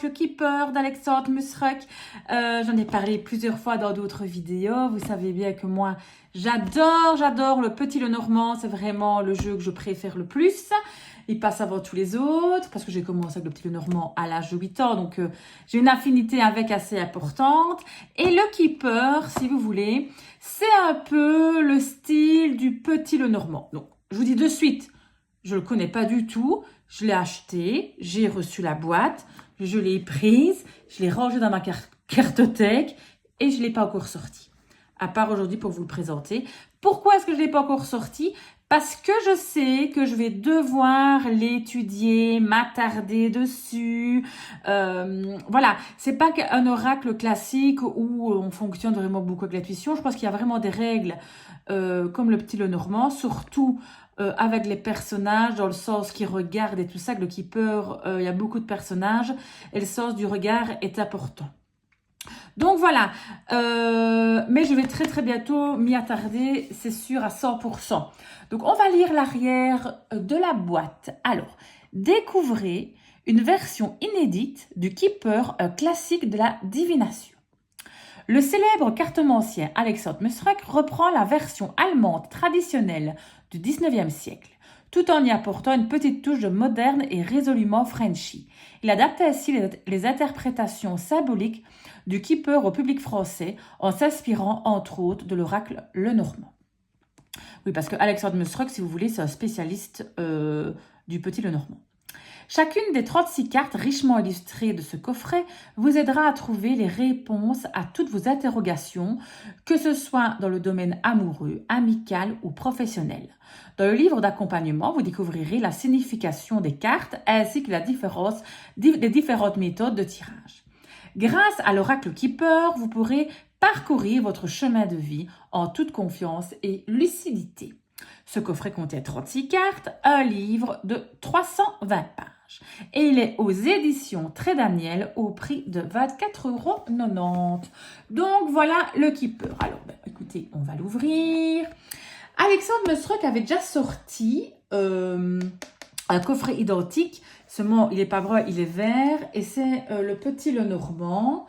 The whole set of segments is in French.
l'oracle Keeper d'Alexandre Musruck. J'en ai parlé plusieurs fois dans d'autres vidéos. Vous savez bien que moi, j'adore le Petit Lenormand. C'est vraiment le jeu que je préfère le plus. Il passe avant tous les autres parce que j'ai commencé avec le Petit Lenormand à l'âge de 8 ans. Donc, j'ai une affinité avec assez importante. Et le Keeper, si vous voulez, c'est un peu le style du Petit Lenormand. Donc, je vous dis de suite, je ne le connais pas du tout. Je l'ai acheté, j'ai reçu la boîte, je l'ai prise, je l'ai rangée dans ma cartothèque et je ne l'ai pas encore sorti. À part aujourd'hui pour vous le présenter. Pourquoi est-ce que je ne l'ai pas encore sorti? Parce que je sais que je vais devoir l'étudier, m'attarder dessus. Voilà, c'est pas un oracle classique où on fonctionne vraiment beaucoup avec l'intuition. Je pense qu'il y a vraiment des règles comme le Petit Lenormand, surtout avec les personnages, dans le sens qu'ils regardent et tout ça, que le Keeper, il y a beaucoup de personnages et le sens du regard est important. Donc voilà, mais je vais très bientôt m'y attarder, c'est sûr à 100%. Donc on va lire l'arrière de la boîte. Alors, découvrez une version inédite du Keeper classique de la divination. Le célèbre cartomancien Alexandre Musruck reprend la version allemande traditionnelle du 19e siècle, tout en y apportant une petite touche de moderne et résolument Frenchy. Il adapte ainsi les interprétations symboliques du Keeper au public français en s'inspirant entre autres de l'oracle Lenormand. Oui, parce que Alexandre Musruck, si vous voulez, c'est un spécialiste du Petit Lenormand. Chacune des 36 cartes richement illustrées de ce coffret vous aidera à trouver les réponses à toutes vos interrogations, que ce soit dans le domaine amoureux, amical ou professionnel. Dans le livre d'accompagnement, vous découvrirez la signification des cartes ainsi que les différentes méthodes de tirage. Grâce à l'oracle Keeper, vous pourrez parcourir votre chemin de vie en toute confiance et lucidité. Ce coffret contient 36 cartes, un livre de 320 pages. Et il est aux éditions Très Daniel au prix de 24,90 €. Donc voilà le Keeper. Alors écoutez, on va l'ouvrir. Alexandre Musruck avait déjà sorti un coffret identique. Seulement, il n'est pas brun, il est vert. Et c'est le Petit Lenormand.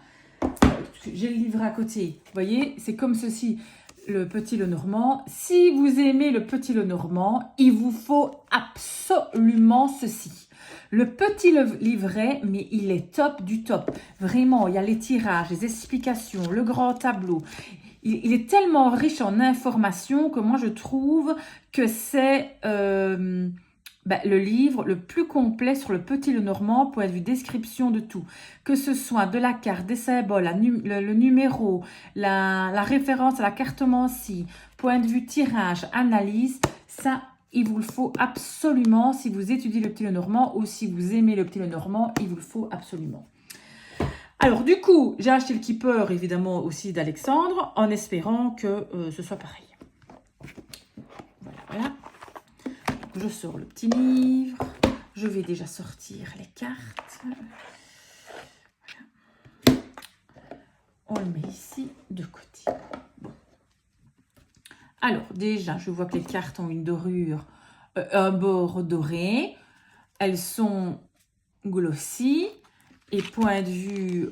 J'ai le livre à côté. Vous voyez, c'est comme ceci. Le Petit Lenormand. Si vous aimez le Petit Lenormand, il vous faut absolument ceci. Le petit livret, mais il est top du top. Vraiment, il y a les tirages, les explications, le grand tableau. Il est tellement riche en informations que moi, je trouve que c'est le livre le plus complet sur le Petit Lenormand, point de vue description de tout. Que ce soit de la carte, des symboles, le numéro, la référence à la cartomancie, point de vue tirage, analyse, ça, il vous le faut absolument si vous étudiez le Petit Lenormand ou si vous aimez le Petit Lenormand, il vous le faut absolument. Alors du coup, j'ai acheté le Keeper évidemment aussi d'Alexandre en espérant que ce soit pareil. Voilà. Je sors le petit livre. Je vais déjà sortir les cartes. Voilà. On le met ici de côté. Bon. Alors, déjà, je vois que les cartes ont une dorure, un bord doré. Elles sont glossy. Et point de vue,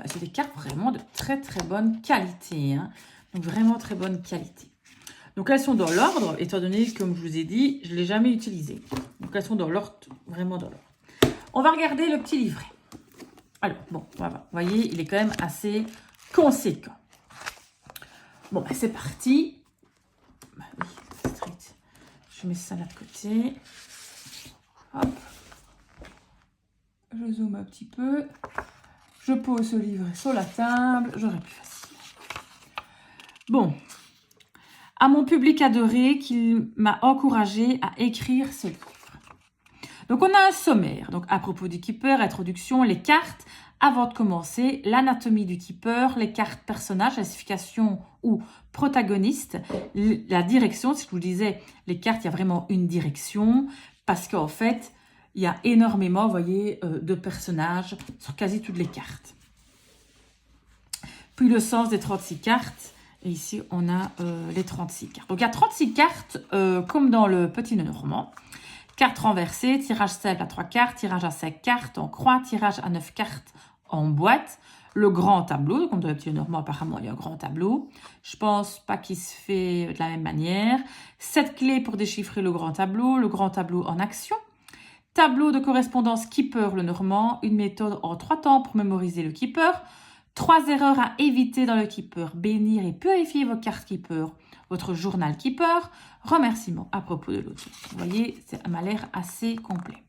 c'est des cartes vraiment de très bonne qualité. Hein. Donc, vraiment très bonne qualité. Donc, elles sont dans l'ordre, étant donné, comme je vous ai dit, je ne l'ai jamais utilisé. Donc, elles sont dans l'ordre, vraiment dans l'ordre. On va regarder le petit livret. Alors, bon, voilà. Vous voyez, il est quand même assez conséquent. Bon, c'est parti. Oui, strict. Je mets ça là de côté. Hop. Je zoome un petit peu. Je pose ce livret sur la table. J'aurai plus facile. Bon. À mon public adoré qui m'a encouragé à écrire ce livre. Donc, on a un sommaire. Donc, à propos du Keeper, introduction, les cartes. Avant de commencer, l'anatomie du Keeper, les cartes personnages, classification ou protagoniste, la direction. Si je vous disais, les cartes, il y a vraiment une direction. Parce qu'en fait, il y a énormément, vous voyez, de personnages sur quasi toutes les cartes. Puis le sens des 36 cartes. Et ici, on a les 36 cartes. Donc, il y a 36 cartes, comme dans le Petit Lenormand, Carte renversée, tirage simple à 3 cartes, tirage à 5 cartes en croix, tirage à 9 cartes en boîte. Le grand tableau, comme dans le petit Normand, apparemment, il y a un grand tableau. Je pense pas qu'il se fait de la même manière. 7 clés pour déchiffrer le grand tableau en action. Tableau de correspondance Keeper le Normand, une méthode en 3 temps pour mémoriser le Keeper. 3 erreurs à éviter dans le Keeper. Bénir et purifier vos cartes Keeper. Votre journal Keeper. Remerciements à propos de l'autre. Vous voyez, ça m'a l'air assez complet.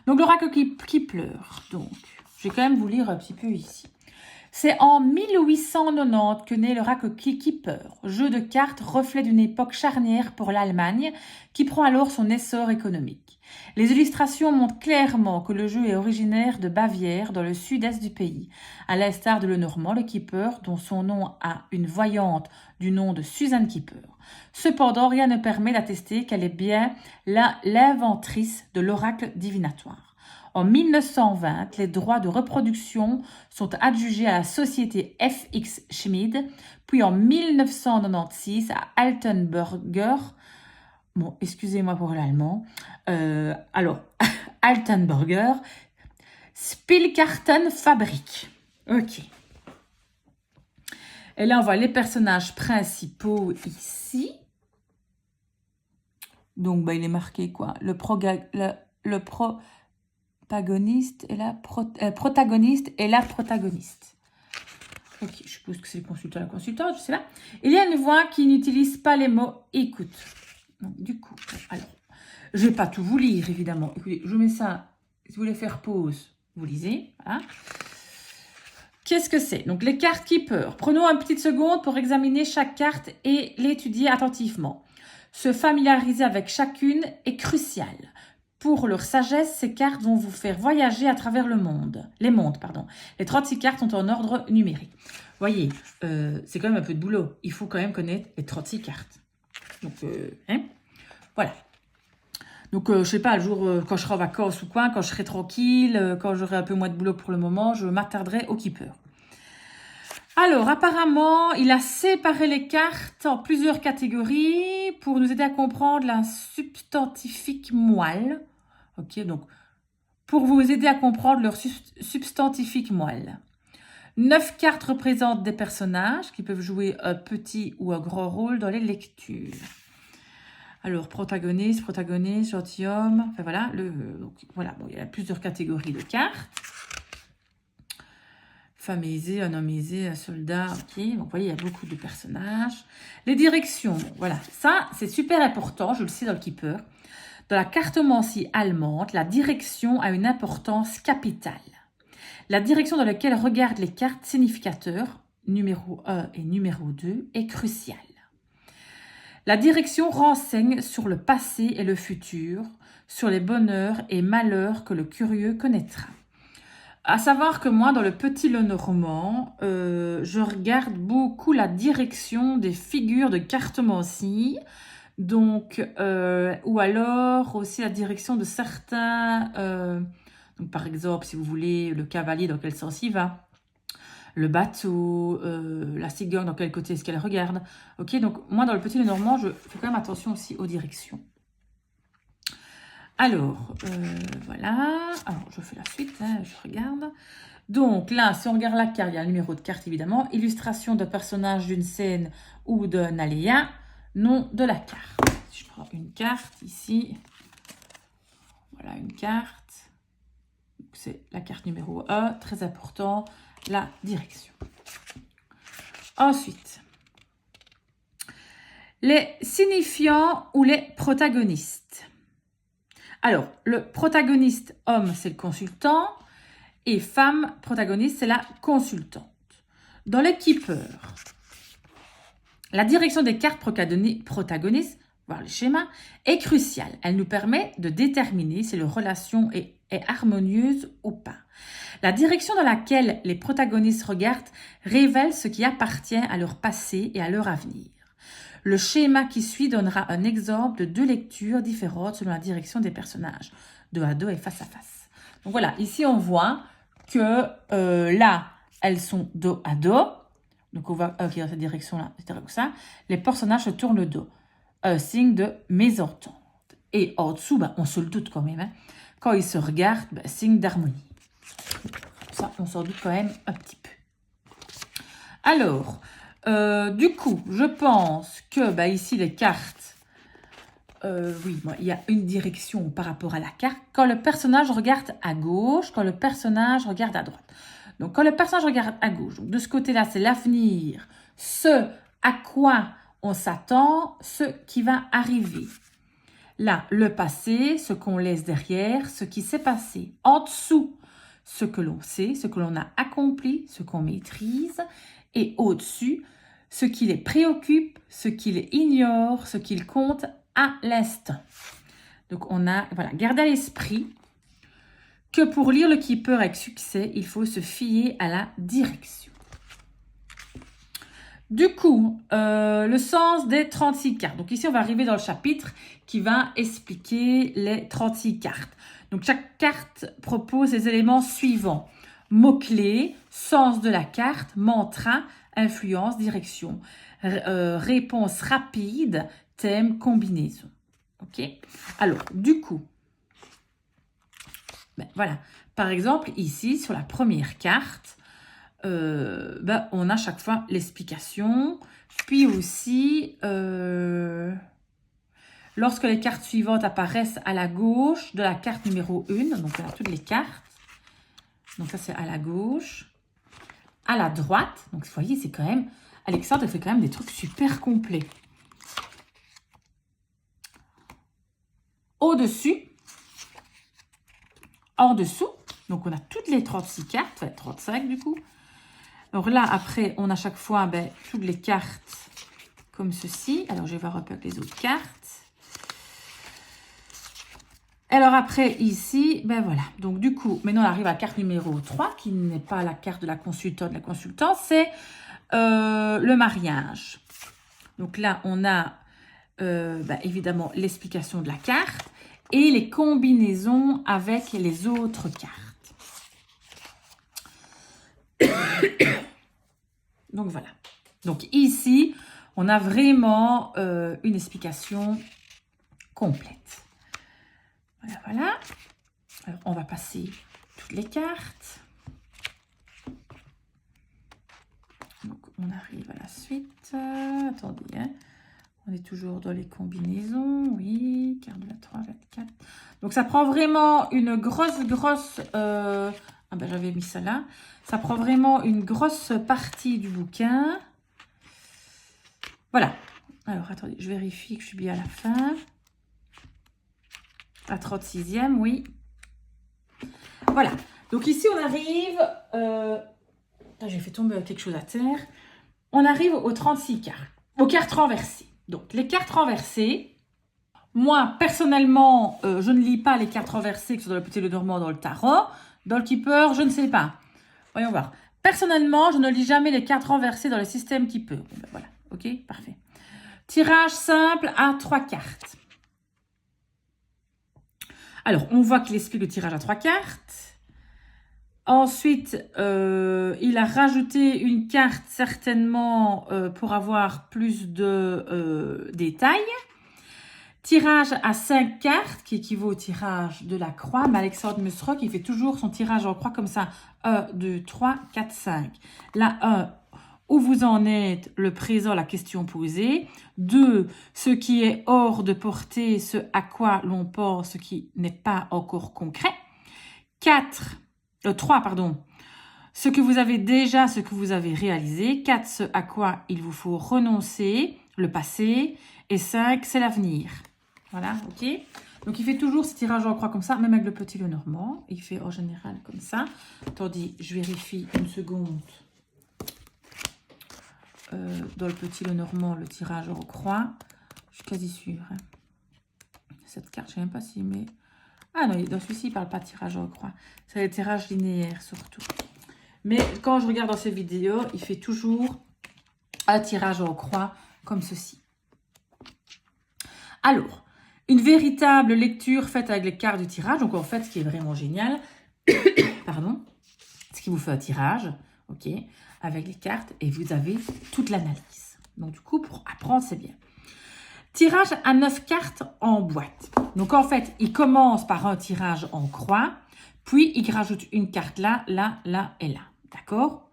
Donc, l'oracle qui pleure. Donc, je vais quand même vous lire un petit peu ici. C'est en 1890 que naît l'oracle Keeper, jeu de cartes reflet d'une époque charnière pour l'Allemagne qui prend alors son essor économique. Les illustrations montrent clairement que le jeu est originaire de Bavière, dans le sud-est du pays. À l'instar de Lenormand, le Keeper, dont son nom a une voyante du nom de Suzanne Keeper. Cependant, rien ne permet d'attester qu'elle est bien l'inventrice de l'oracle divinatoire. En 1920, les droits de reproduction sont adjugés à la société F.X. Schmid, puis en 1996 à Altenburger. Bon, excusez-moi pour l'allemand. Altenburger Spielkartenfabrik. Ok. Et là, on voit les personnages principaux ici. Donc, il est marqué quoi? Le protagoniste et la protagoniste. Ok, je suppose que c'est le consultant, la consultante, je sais pas. Il y a une voix qui n'utilise pas les mots écoute. Donc, du coup, alors, je vais pas tout vous lire, évidemment. Écoutez, je mets ça. Si vous voulez faire pause, vous lisez. Voilà. Qu'est-ce que c'est? Donc, les cartes Keeper. Prenons une petite seconde pour examiner chaque carte et l'étudier attentivement. Se familiariser avec chacune est crucial. Pour leur sagesse, ces cartes vont vous faire voyager à travers le monde. Les mondes, pardon. Les 36 cartes sont en ordre numérique. Voyez, c'est quand même un peu de boulot. Il faut quand même connaître les 36 cartes. Donc, voilà. Donc, je sais pas, le jour, quand je serai en vacances ou quoi, quand je serai tranquille, quand j'aurai un peu moins de boulot pour le moment, je m'attarderai au Keeper. Alors, apparemment, il a séparé les cartes en plusieurs catégories pour nous aider à comprendre la substantifique moelle. Ok, donc, pour vous aider à comprendre leur substantifique moelle. 9 cartes représentent des personnages qui peuvent jouer un petit ou un grand rôle dans les lectures. Alors, protagoniste, gentilhomme, enfin voilà. Donc, voilà, bon, il y a plusieurs catégories de cartes. Femme aisée, un homme aisé, un soldat, ok. Donc, vous voyez, il y a beaucoup de personnages. Les directions, bon, voilà. Ça, c'est super important, je le sais dans le Keeper. Dans la cartomancie allemande, la direction a une importance capitale. La direction dans laquelle regardent les cartes significateurs, numéro 1 et numéro 2, est cruciale. La direction renseigne sur le passé et le futur, sur les bonheurs et malheurs que le curieux connaîtra. À savoir que moi, dans le Petit Lenormand, je regarde beaucoup la direction des figures de cartomancie, donc, ou alors aussi la direction de certains, donc par exemple, si vous voulez, le cavalier, dans quel sens il va, le bateau, la cigogne, dans quel côté est-ce qu'elle regarde. Ok, donc moi, dans le Petit Lenormand, je fais quand même attention aussi aux directions. Alors, voilà. Alors, je fais la suite, hein, je regarde. Donc là, si on regarde la carte, il y a un numéro de carte, évidemment. Illustration de personnage d'une scène ou d'un aléa. Nom de la carte. Si je prends une carte ici. Voilà, une carte. C'est la carte numéro 1, très important. La direction. Ensuite, les signifiants ou les protagonistes. Alors, le protagoniste homme, c'est le consultant, et femme protagoniste, c'est la consultante. Dans les Keeper, la direction des cartes protagonistes, voir le schéma, est cruciale. Elle nous permet de déterminer si leur relation est harmonieuse ou pas. La direction dans laquelle les protagonistes regardent révèle ce qui appartient à leur passé et à leur avenir. Le schéma qui suit donnera un exemple de 2 lectures différentes selon la direction des personnages, dos à dos et face à face. Donc voilà, ici on voit que là, elles sont dos à dos. Donc on voit dans cette direction-là, c'est comme ça. Les personnages se tournent le dos. Un signe de mésentente. Et en dessous, ben, on se le doute quand même. Hein. Quand ils se regardent, ben, signe d'harmonie. Ça, on s'en doute quand même un petit peu. Alors, du coup, je pense que ben, ici, les cartes, oui, bon, il y a une direction par rapport à la carte. Quand le personnage regarde à gauche, quand le personnage regarde à droite. Donc, quand le personnage regarde à gauche, donc de ce côté-là, c'est l'avenir, ce à quoi on s'attend, ce qui va arriver. Là, le passé, ce qu'on laisse derrière, ce qui s'est passé. En dessous, ce que l'on sait, ce que l'on a accompli, ce qu'on maîtrise. Et au-dessus, ce qui les préoccupe, ce qui les ignore, ce qu'ils comptent à l'instant. Donc, on a, voilà, gardez à l'esprit que pour lire le Keeper avec succès, il faut se fier à la direction. Du coup, le sens des 36 cartes. Donc ici, on va arriver dans le chapitre qui va expliquer les 36 cartes. Donc chaque carte propose les éléments suivants. Mots-clés, sens de la carte, mantra, influence, direction, réponse rapide, thème, combinaison. Ok? Alors, du coup, ben, voilà. Par exemple, ici, sur la première carte, ben, on a chaque fois l'explication. Puis aussi, lorsque les cartes suivantes apparaissent à la gauche de la carte numéro 1, donc on a toutes les cartes. Donc ça, c'est à la gauche. À la droite, donc vous voyez, c'est quand même... Alexandre, elle fait quand même des trucs super complets. Au-dessus, en dessous, donc on a toutes les 36 cartes, enfin 35 du coup. Alors là, après, on a chaque fois ben, toutes les cartes comme ceci. Alors, je vais voir un peu avec les autres cartes. Alors après, ici, ben voilà. Donc du coup, maintenant, on arrive à la carte numéro 3, qui n'est pas la carte de la consultante. La consultante, c'est le mariage. Donc là, on a ben, évidemment l'explication de la carte et les combinaisons avec les autres cartes. Donc voilà. Donc ici, on a vraiment une explication complète. Voilà, voilà. Alors, on va passer toutes les cartes. Donc, on arrive à la suite. Attendez, hein. On est toujours dans les combinaisons. Oui, carte de la 3, 24. Donc, ça prend vraiment une grosse... Ah ben, j'avais mis ça là. Ça prend vraiment une grosse partie du bouquin. Voilà. Alors, attendez, je vérifie que je suis bien à la fin. La 36e, oui. Voilà. Donc, ici, on arrive... j'ai fait tomber quelque chose à terre. On arrive aux 36 cartes. Aux cartes renversées. Donc, les cartes renversées... Moi, personnellement, je ne lis pas les cartes renversées, que ce soit dans le Petit Lenormand, dans le Tarot. Dans le Keeper, je ne sais pas. Voyons voir. Personnellement, je ne lis jamais les cartes renversées dans le système Keeper. Bon, ben voilà, ok, parfait. Tirage simple à 3 cartes. Alors, on voit qu'il explique le tirage à 3 cartes. Ensuite, il a rajouté une carte certainement pour avoir plus de détails. Tirage à 5 cartes, qui équivaut au tirage de la croix. Mais Alexandre Musrock, il fait toujours son tirage en croix comme ça. 1, 2, 3, 4, 5. Là, 1, où vous en êtes, le présent, la question posée. 2, ce qui est hors de portée, ce à quoi l'on pense, ce qui n'est pas encore concret. 3, pardon. Ce que vous avez déjà, ce que vous avez réalisé. 4, ce à quoi il vous faut renoncer, le passé. Et 5, c'est l'avenir. Voilà, ok. Donc, il fait toujours ce tirage en croix comme ça, même avec le Petit Lenormand. Il fait en général comme ça. Attendez, je vérifie une seconde. Dans le Petit Lenormand, le tirage en croix. Je suis quasi sûre. Hein. Cette carte, je ne sais même pas si... mais... Ah non, dans celui-ci, il ne parle pas de tirage en croix. C'est les tirages linéaires, surtout. Mais quand je regarde dans ces vidéos, il fait toujours un tirage en croix comme ceci. Alors... Une véritable lecture faite avec les cartes du tirage. Donc, en fait, ce qui est vraiment génial, pardon, c'est qu'il vous fait un tirage, ok, avec les cartes et vous avez toute l'analyse. Donc, du coup, pour apprendre, c'est bien. Tirage à 9 cartes en boîte. Donc, en fait, il commence par un tirage en croix, puis il rajoute une carte là, là, là et là. D'accord?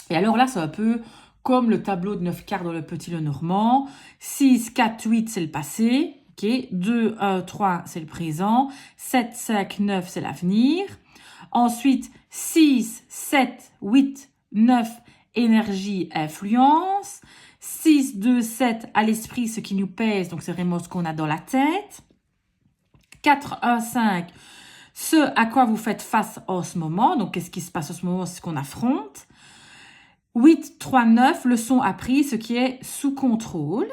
Et alors là, c'est un peu comme le tableau de 9 cartes dans le Petit Lenormand. 6, 4, 8, c'est le passé. Okay. 2, 1, 3, c'est le présent. 7, 5, 9, c'est l'avenir. Ensuite, 6, 7, 8, 9, énergie, influence. 6, 2, 7, à l'esprit, ce qui nous pèse. Donc, c'est vraiment ce qu'on a dans la tête. 4, 1, 5, ce à quoi vous faites face en ce moment. Donc, qu'est-ce qui se passe en ce moment, c'est ce qu'on affronte. 8, 3, 9, leçon apprise, ce qui est sous contrôle.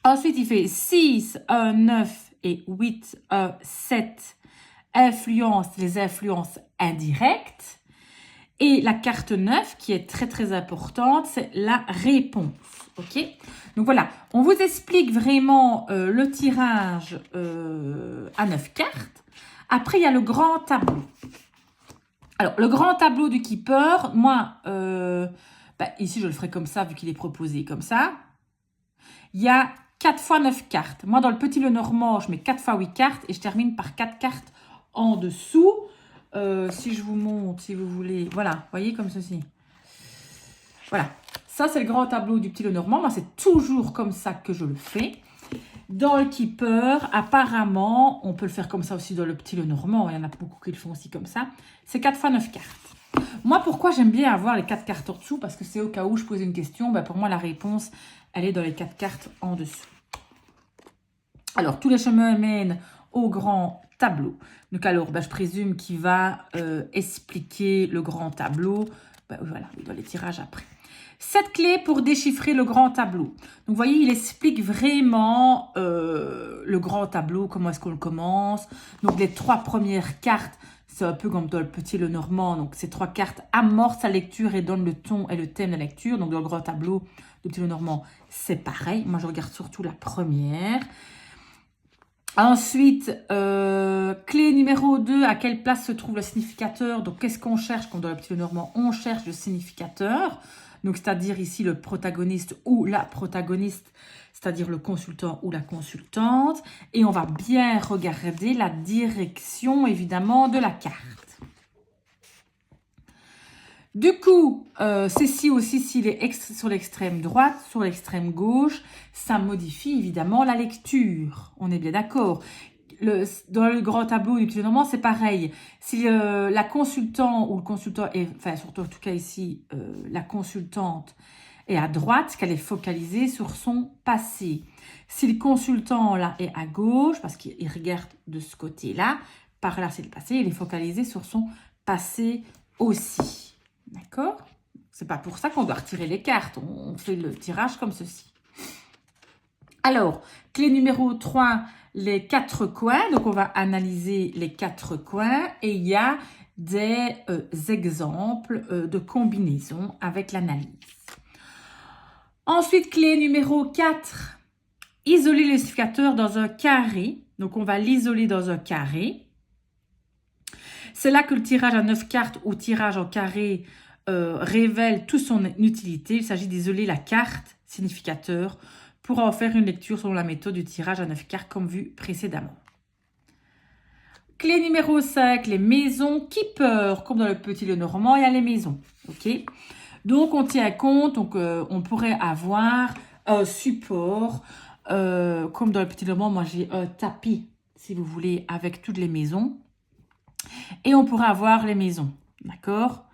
Ensuite, il fait 6, 1, 9 et 8, 1, 7, influence, les influences indirectes. Et la carte 9, qui est très très importante, c'est la réponse. Ok? Donc voilà, on vous explique vraiment le tirage à 9 cartes. Après, il y a le grand tableau. Alors, le grand tableau du keeper, moi, ici, je le ferai comme ça, vu qu'il est proposé comme ça. Il y a 4 fois 9 cartes. Moi, dans le Petit Lenormand, je mets 4 fois 8 cartes et je termine par 4 cartes en dessous. Si je vous montre, si vous voulez. Voilà, voyez comme ceci. Voilà. Ça, c'est le grand tableau du Petit Lenormand. Moi, c'est toujours comme ça que je le fais. Dans le keeper, apparemment, on peut le faire comme ça aussi dans le Petit Lenormand. Il y en a beaucoup qui le font aussi comme ça. C'est 4 fois 9 cartes. Moi, pourquoi j'aime bien avoir les 4 cartes en dessous? Parce que c'est au cas où je pose une question. Pour moi, la réponse, elle est dans les 4 cartes en dessous. Alors, tous les chemins mènent au grand tableau. Donc, alors, je présume qu'il va expliquer le grand tableau. Voilà, dans les tirages après. 7 clés pour déchiffrer le grand tableau. Donc, vous voyez, il explique vraiment le grand tableau, comment est-ce qu'on le commence. Donc, les 3 premières cartes, c'est un peu comme dans le Petit Lenormand. Donc, ces 3 cartes amorcent la lecture et donnent le ton et le thème de la lecture. Donc, dans le grand tableau du Petit Lenormand, c'est pareil. Moi, je regarde surtout la première. Ensuite, clé numéro 2, à quelle place se trouve le significateur? Donc, qu'est-ce qu'on cherche? Comme dans le Petit Lenormand, on cherche le significateur. Donc, c'est-à-dire ici le protagoniste ou la protagoniste, c'est-à-dire le consultant ou la consultante. Et on va bien regarder la direction, évidemment, de la carte. Du coup, ceci aussi, s'il est sur l'extrême droite, sur l'extrême gauche, ça modifie évidemment la lecture. On est bien d'accord. Dans le grand tableau du Petit Lenormand, c'est pareil. Si la consultant ou le consultant, enfin surtout en tout cas ici, la consultante est à droite, qu'elle est focalisée sur son passé. Si le consultant là est à gauche, parce qu'il regarde de ce côté-là, par là c'est le passé, il est focalisé sur son passé aussi. D'accord? C'est pas pour ça qu'on doit retirer les cartes. On fait le tirage comme ceci. Alors, clé numéro 3, les 4 coins. Donc, on va analyser les 4 coins. Et il y a des exemples de combinaisons avec l'analyse. Ensuite, clé numéro 4, isoler le significateur dans un carré. Donc, on va l'isoler dans un carré. C'est là que le tirage à 9 cartes ou tirage en carré révèle toute son utilité. Il s'agit d'isoler la carte significateur pour en faire une lecture selon la méthode du tirage à 9 cartes comme vu précédemment. Clé numéro 5, les maisons keeper. Comme dans le Petit Lenormand, il y a les maisons. Okay, donc, on tient compte, donc, on pourrait avoir un support. Comme dans le Petit Lenormand, moi j'ai un tapis, si vous voulez, avec toutes les maisons. Et on pourrait avoir les maisons, d'accord?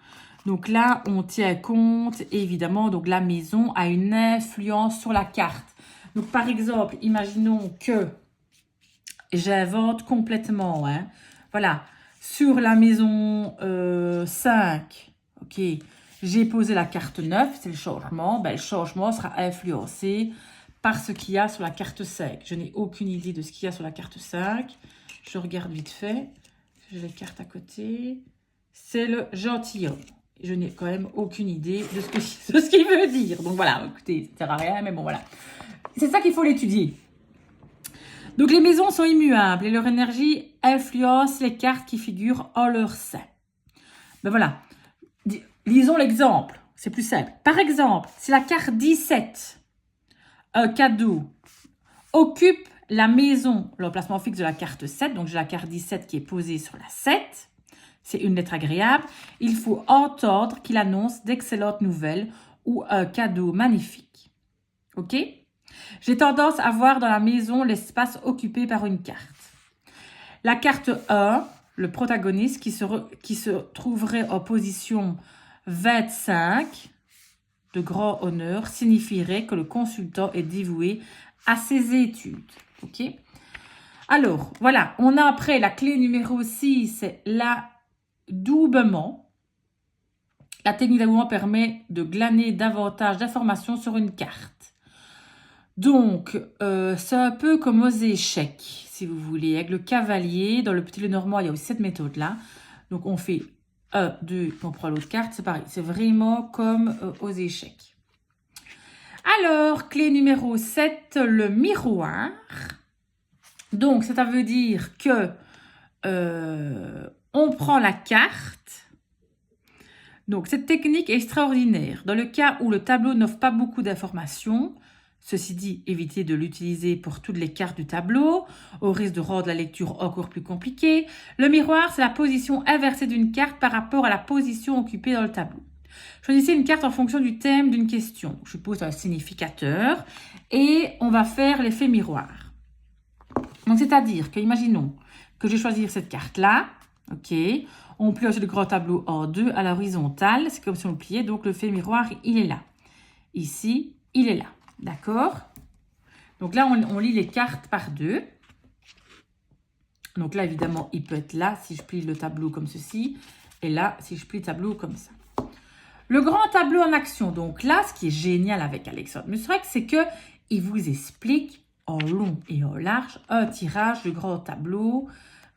Donc là, on tient compte, évidemment, donc la maison a une influence sur la carte. Donc par exemple, imaginons que j'invente complètement, hein, voilà, sur la maison 5, ok, j'ai posé la carte 9, c'est le changement. Le changement sera influencé par ce qu'il y a sur la carte 5. Je n'ai aucune idée de ce qu'il y a sur la carte 5. Je regarde vite fait. J'ai les cartes à côté. C'est le gentilhomme. Je n'ai quand même aucune idée de ce qu'il veut dire. Donc voilà, écoutez, ça ne sert à rien, mais bon, voilà. C'est ça qu'il faut l'étudier. Donc les maisons sont immuables et leur énergie influence les cartes qui figurent en leur sein. Voilà. Lisons l'exemple. C'est plus simple. Par exemple, si la carte 17, un cadeau, occupe la maison, l'emplacement fixe de la carte 7. Donc, j'ai la carte 17 qui est posée sur la 7. C'est une lettre agréable. Il faut entendre qu'il annonce d'excellentes nouvelles ou un cadeau magnifique. OK? J'ai tendance à voir dans la maison l'espace occupé par une carte. La carte 1, le protagoniste qui se trouverait en position 25 de grand honneur, signifierait que le consultant est dévoué à ses études. OK? Alors, voilà, on a après la clé numéro 6, c'est l'adoubement. La technique d'adoubement permet de glaner davantage d'informations sur une carte. Donc, c'est un peu comme aux échecs, si vous voulez. Avec le cavalier, dans le petit Lenormand, il y a aussi cette méthode-là. Donc, on fait 1, 2, on prend l'autre carte, c'est pareil. C'est vraiment comme aux échecs. Alors, clé numéro 7, le miroir. Donc, ça veut dire que on prend la carte. Donc, cette technique est extraordinaire. Dans le cas où le tableau n'offre pas beaucoup d'informations, ceci dit, évitez de l'utiliser pour toutes les cartes du tableau, au risque de rendre la lecture encore plus compliquée. Le miroir, c'est la position inversée d'une carte par rapport à la position occupée dans le tableau. Choisissez une carte en fonction du thème d'une question. Je pose un significateur et on va faire l'effet miroir. Donc, c'est-à-dire que, imaginons que je vais choisir cette carte-là, ok, on plie aussi le grand tableau en deux à l'horizontale, c'est comme si on le pliait, donc le fait miroir, il est là. Ici, il est là, d'accord? Donc là, on lit les cartes par deux. Donc là, évidemment, il peut être là si je plie le tableau comme ceci, et là, si je plie le tableau comme ça. Le grand tableau en action, donc là, ce qui est génial avec Alexandre Musserec, c'est qu'il vous explique en long et en large un tirage de grand tableau,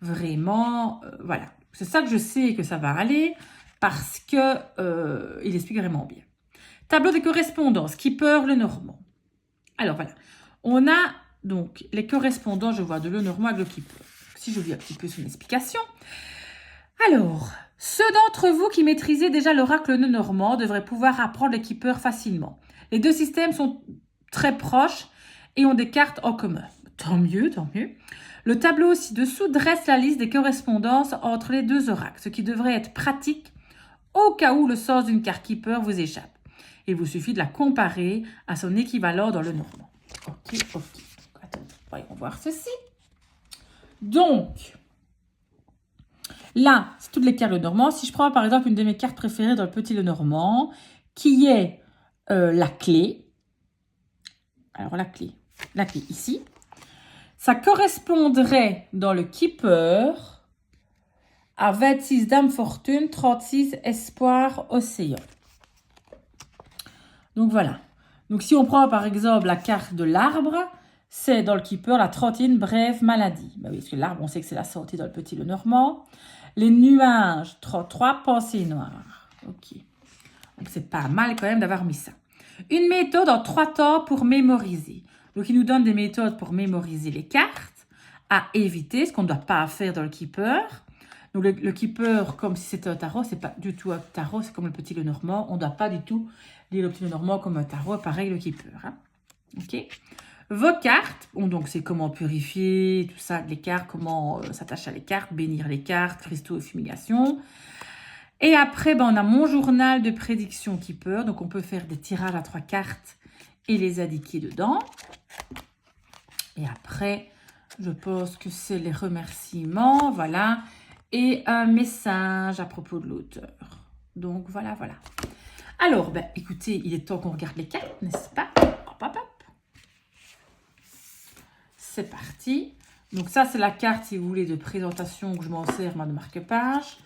vraiment, voilà. C'est ça que je sais que ça va aller parce que il explique vraiment bien. Tableau des correspondances, Kipper, Lenormand. Alors voilà, on a donc les correspondances, je vois de Lenormand avec le Kipper. Si je lis un petit peu son explication. Alors, ceux d'entre vous qui maîtrisez déjà l'oracle Lenormand devraient pouvoir apprendre les Kipper facilement. Les deux systèmes sont très proches et ont des cartes en commun. Tant mieux, tant mieux. Le tableau ci-dessous dresse la liste des correspondances entre les deux oracles, ce qui devrait être pratique au cas où le sens d'une carte Kipper vous échappe. Il vous suffit de la comparer à son équivalent dans le Normand. Ok. Attendez, voyons voir ceci. Donc, là, c'est toutes les cartes Lenormand. Si je prends par exemple une de mes cartes préférées dans le petit Lenormand, qui est la clé. Alors, la clé ici. Ça correspondrait dans le Kipper à 26 Dame Fortune, 36 Espoir Océan. Donc voilà. Donc si on prend par exemple la carte de l'arbre, c'est dans le Kipper la 31 Brève Maladie. Ben oui, parce que l'arbre, on sait que c'est la sortie dans le petit Lenormand. Les nuages, 33 Pensées noires. Ok. Donc c'est pas mal quand même d'avoir mis ça. Une méthode en 3 temps pour mémoriser. Donc, il nous donne des méthodes pour mémoriser les cartes, à éviter, ce qu'on ne doit pas faire dans le Kipper. Donc, le Kipper, comme si c'était un tarot, c'est pas du tout un tarot, c'est comme le petit Lenormand. On ne doit pas du tout lire le petit Lenormand comme un tarot, pareil le Kipper. Hein. OK. Vos cartes, bon, donc c'est comment purifier, tout ça, les cartes, comment s'attacher à les cartes, bénir les cartes, cristaux et fumigation. Et après, ben, on a mon journal de prédiction Kipper. Donc, on peut faire des tirages à 3 cartes et les indiquer dedans. Et après, je pense que c'est les remerciements, voilà. Et un message à propos de l'auteur. Donc, voilà. Alors, ben, écoutez, il est temps qu'on regarde les cartes, n'est-ce pas? Hop. C'est parti. Donc, ça, c'est la carte, si vous voulez, de présentation que je m'en sers, moi, de marque-page.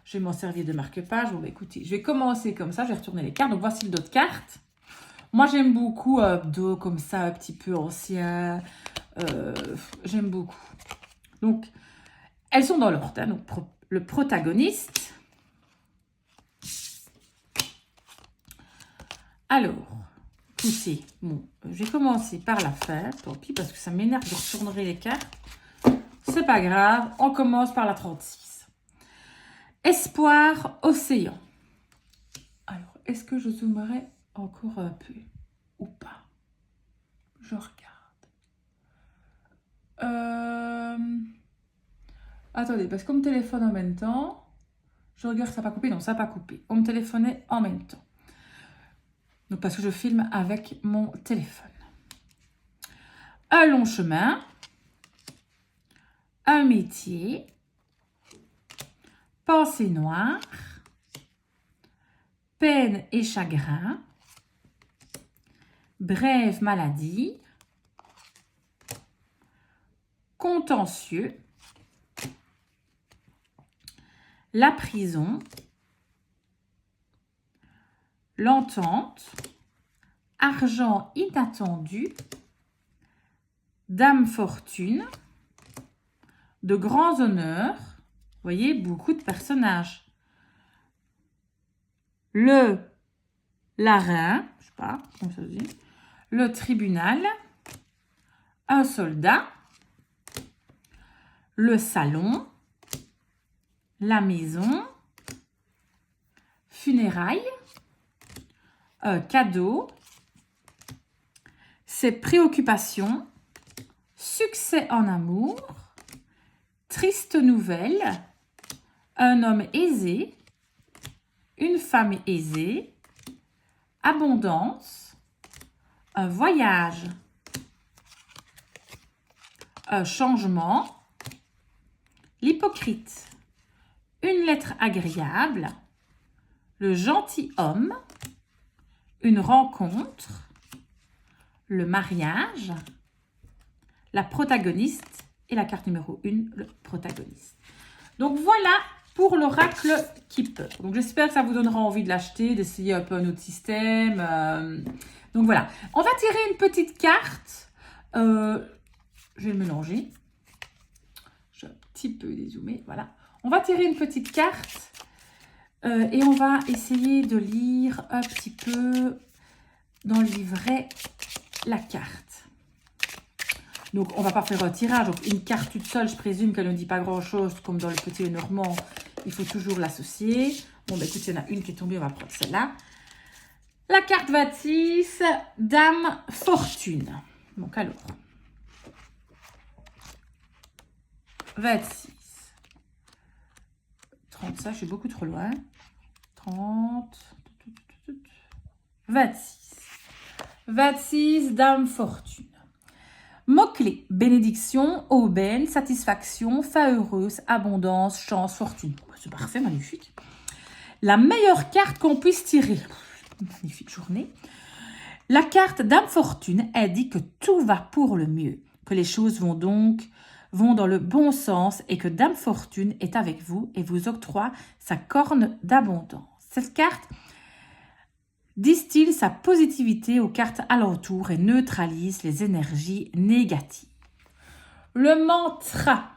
Je vais m'en servir de marque-page. Bon, bah, écoutez, je vais commencer comme ça. Je vais retourner les cartes. Donc, voici le dos de cartes. Moi, j'aime beaucoup dos comme ça, un petit peu ancien. J'aime beaucoup. Donc, elles sont dans l'ordre. Hein. Donc, le protagoniste. Alors, écoutez, bon, je vais commencer par la fin. Tant pis, parce que ça m'énerve de retourner les cartes. C'est pas grave. On commence par la 36. Espoir, océan. Alors, est-ce que je zoomerai encore un peu ou pas? Je regarde. Attendez, parce qu'on me téléphone en même temps. Je regarde, ça n'a pas coupé. Non, ça n'a pas coupé. On me téléphonait en même temps. Donc, parce que je filme avec mon téléphone. Un long chemin. Un métier. Pensée noire. Peine et chagrin. Brève maladie. Contentieux. La prison. L'entente. Argent inattendu. Dame fortune. De grands honneurs. Vous voyez, beaucoup de personnages. Le larrin, je sais pas comment ça se dit. Le tribunal. Un soldat. Le salon. La maison. Funérailles. Un cadeau. Ses préoccupations. Succès en amour. Triste nouvelle. Un homme aisé. Une femme aisée. Abondance. Un voyage. Un changement. L'hypocrite. Une lettre agréable. Le gentilhomme. Une rencontre. Le mariage. La protagoniste. Et la carte numéro 1, le protagoniste. Donc voilà pour l'oracle Keeper. Donc j'espère que ça vous donnera envie de l'acheter, d'essayer un peu un autre système. Donc voilà. On va tirer une petite carte. Je vais le mélanger. Je vais un petit peu dézoomer. Voilà. On va tirer une petite carte. Et on va essayer de lire un petit peu dans le livret la carte. Donc, on ne va pas faire un tirage. Donc, une carte toute seule, je présume qu'elle ne dit pas grand-chose, comme dans le petit Lenormand. Il faut toujours l'associer. Bon, bah, écoute, il y en a une qui est tombée, on va prendre celle-là. La carte 26, Dame Fortune. Donc, alors. 26. 30, ça, je suis beaucoup trop loin. 30. 26. 26, Dame Fortune. Mots-clés, bénédiction, aubaine, satisfaction, fin heureuse, abondance, chance, fortune. C'est parfait, magnifique. La meilleure carte qu'on puisse tirer. Magnifique journée. La carte Dame Fortune indique que tout va pour le mieux, que les choses vont dans le bon sens et que Dame Fortune est avec vous et vous octroie sa corne d'abondance. Cette carte distille sa positivité aux cartes alentour et neutralise les énergies négatives. Le mantra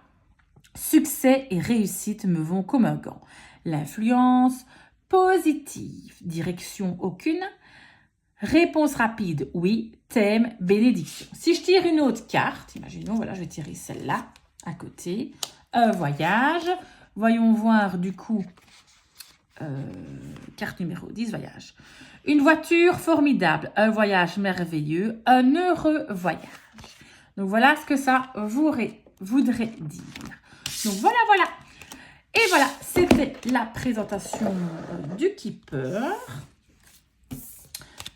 succès et réussite me vont comme un gant. L'influence positive, direction aucune. Réponse rapide, oui. Thème, bénédiction. Si je tire une autre carte, imaginons, voilà, je vais tirer celle-là à côté. Un voyage. Voyons voir du coup, carte numéro 10, voyage. Une voiture formidable, un voyage merveilleux, un heureux voyage. Donc, voilà ce que ça voudrait dire. Donc, voilà, voilà. Et voilà, c'était la présentation du Keeper.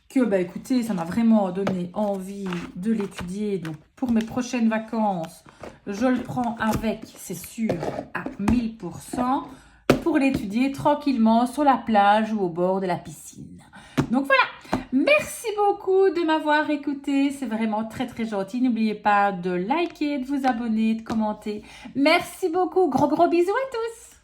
Que, bah, écoutez, ça m'a vraiment donné envie de l'étudier. Donc, pour mes prochaines vacances, je le prends avec, c'est sûr, à 1000%. Pour l'étudier tranquillement sur la plage ou au bord de la piscine. Donc voilà, merci beaucoup de m'avoir écouté, c'est vraiment très très gentil. N'oubliez pas de liker, de vous abonner, de commenter. Merci beaucoup, gros bisous à tous.